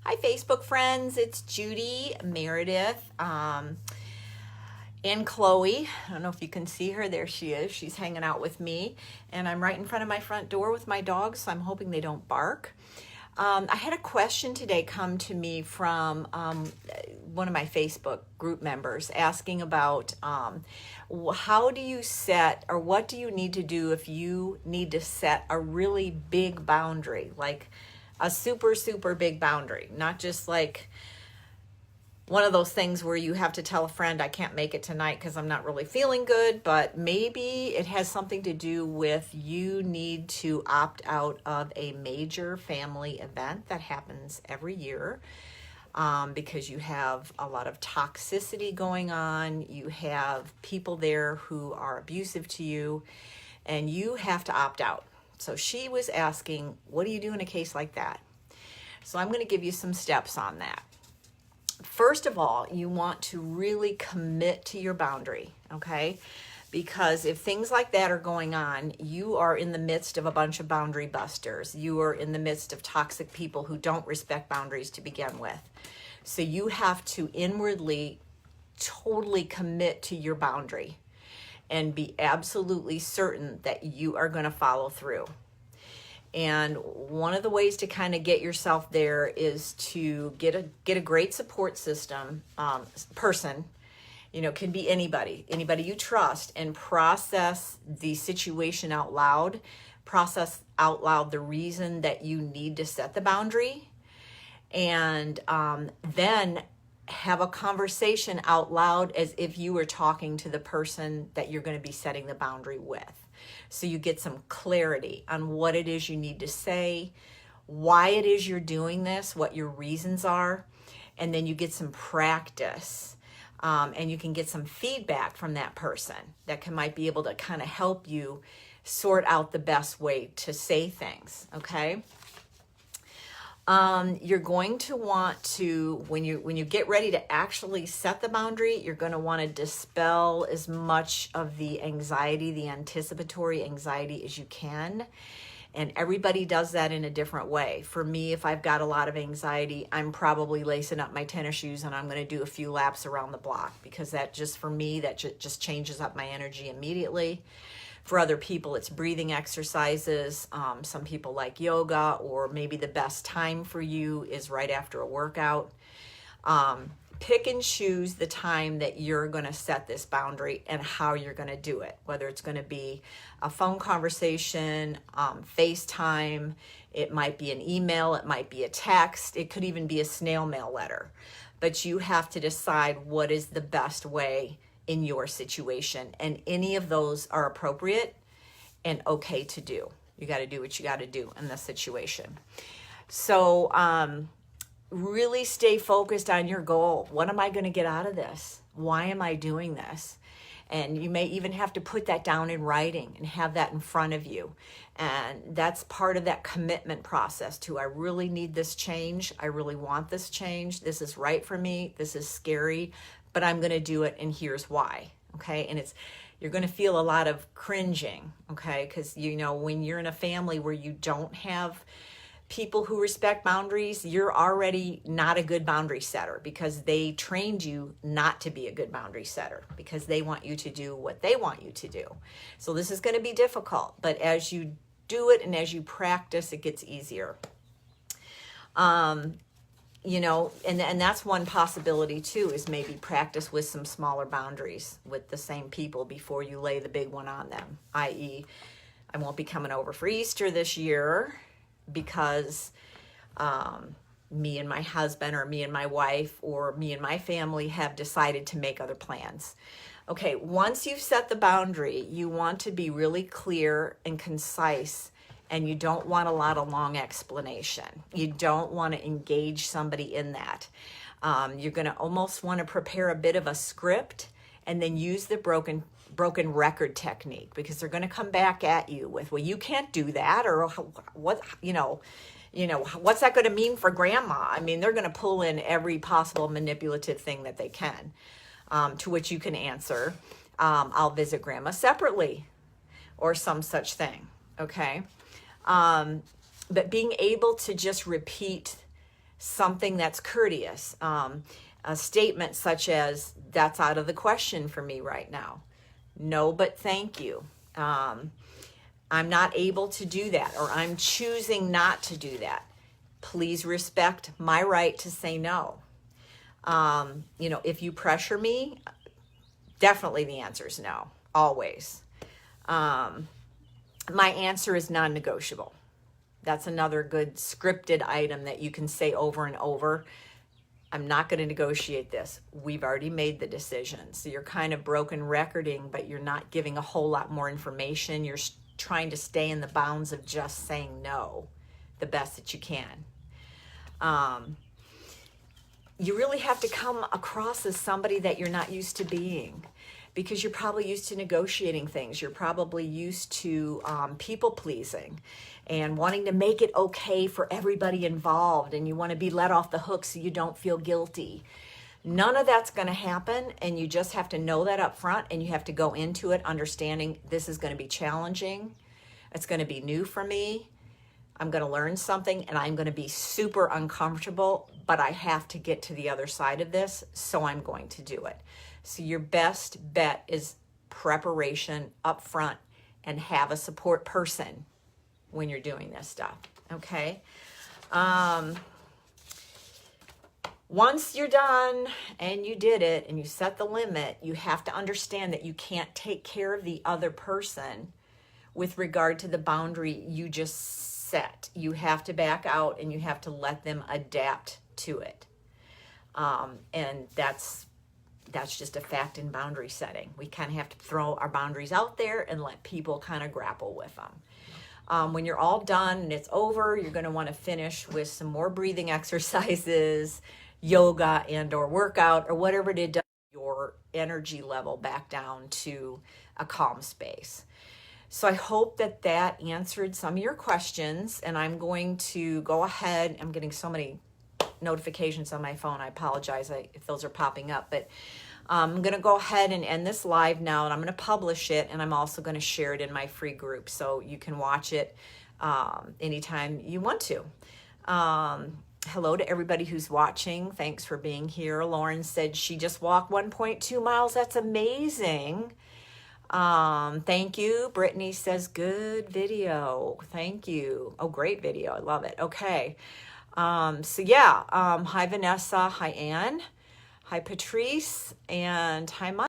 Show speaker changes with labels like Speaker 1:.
Speaker 1: Hi, Facebook friends. It's Judy, Meredith, and Chloe. I don't know if you can see her. There she is. She's hanging out with me. And I'm right in front of my front door with my dogs, so I'm hoping they don't bark. I had a question today come to me from one of my Facebook group members asking about how do you set, or what do you need to do if you need to set a really big boundary, like a super, super big boundary, not just like one of those things where you have to tell a friend, I can't make it tonight because I'm not really feeling good, but maybe it has something to do with you need to opt out of a major family event that happens every year because you have a lot of toxicity going on. You have people there who are abusive to you, and you have to opt out. So she was asking, what do you do in a case like that? So I'm going to give you some steps on that. First of all, you want to really commit to your boundary, okay? Because if things like that are going on, you are in the midst of a bunch of boundary busters. You are in the midst of toxic people who don't respect boundaries to begin with. So you have to inwardly totally commit to your boundary and be absolutely certain that you are going to follow through. And one of the ways to kind of get yourself there is to get a great support system person. Can be anybody you trust, and process the situation out loud. Process out loud the reason that you need to set the boundary, and then have a conversation out loud as if you were talking to the person that you're going to be setting the boundary with. So you get some clarity on what it is you need to say, why it is you're doing this, what your reasons are, and then you get some practice. And you can get some feedback from that person that might be able to kind of help you sort out the best way to say things, okay? You're going to want to, when you get ready to actually set the boundary, you're going to want to dispel as much of the anxiety, the anticipatory anxiety as you can. And everybody does that in a different way. For me, if I've got a lot of anxiety, I'm probably lacing up my tennis shoes and I'm going to do a few laps around the block, because that just, for me, that just changes up my energy immediately. For other people, it's breathing exercises. Some people like yoga, or maybe the best time for you is right after a workout. Pick and choose the time that you're going to set this boundary and how you're going to do it, whether it's going to be a phone conversation, FaceTime, it might be an email, it might be a text, it could even be a snail mail letter. But you have to decide what is the best way in your situation, and any of those are appropriate and okay to do. You got to do what you got to do in this situation. So really stay focused on your goal. What am I going to get out of this? Why am I doing this? And you may even have to put that down in writing and have that in front of you. And that's part of that commitment process too. I really need this change. I really want this change. This is right for me. This is scary, but I'm going to do it, and here's why. Okay. And you're going to feel a lot of cringing. Okay. Because, when you're in a family where you don't have people who respect boundaries, you're already not a good boundary setter, because they trained you not to be a good boundary setter, because they want you to do what they want you to do. So this is going to be difficult, but as you do it and as you practice, it gets easier. And that's one possibility too, is maybe practice with some smaller boundaries with the same people before you lay the big one on them, i.e., I won't be coming over for Easter this year because me and my husband, or me and my wife, or me and my family have decided to make other plans. Okay, once you've set the boundary, you want to be really clear and concise, and you don't want a lot of long explanation. You don't want to engage somebody in that. You're going to almost want to prepare a bit of a script, and then use the broken record technique, because they're going to come back at you with, well, you can't do that, or what, what's that going to mean for grandma? I mean, they're going to pull in every possible manipulative thing that they can, to which you can answer, I'll visit grandma separately, or some such thing. Okay. But being able to just repeat something that's courteous. A statement such as, that's out of the question for me right now. No, but thank you. I'm not able to do that, or I'm choosing not to do that. Please respect my right to say no. If you pressure me, definitely the answer is no, always. My answer is non-negotiable. That's another good scripted item that you can say over and over. I'm not going to negotiate this. We've already made the decision. So you're kind of broken recording, but you're not giving a whole lot more information. You're trying to stay in the bounds of just saying no the best that you can. You really have to come across as somebody that you're not used to being, because you're probably used to negotiating things. You're probably used to people pleasing and wanting to make it okay for everybody involved, and you want to be let off the hook so you don't feel guilty. None of that's going to happen, and you just have to know that up front, and you have to go into it understanding this is going to be challenging. It's going to be new for me. I'm going to learn something, and I'm going to be super uncomfortable, but I have to get to the other side of this, so I'm going to do it. So your best bet is preparation up front, and have a support person when you're doing this stuff, okay? Once you're done and you did it and you set the limit, you have to understand that you can't take care of the other person with regard to the boundary you just set. You have to back out, and you have to let them adapt to it. And that's just a fact in boundary setting. We kind of have to throw our boundaries out there and let people kind of grapple with them. When you're all done and it's over, you're going to want to finish with some more breathing exercises, yoga and or workout, or whatever to do your energy level back down to a calm space. So I hope that answered some of your questions, and I'm going to go ahead. I'm getting so many notifications on my phone. I apologize if those are popping up, but I'm going to go ahead and end this live now, and I'm going to publish it, and I'm also going to share it in my free group so you can watch it anytime you want to. Hello to everybody who's watching. Thanks for being here. Lauren said she just walked 1.2 miles. That's amazing. Thank you. Brittany says, good video. Thank you. Oh, great video. I love it. Okay. Hi Vanessa. Hi Anne. Hi Patrice. And hi Mike.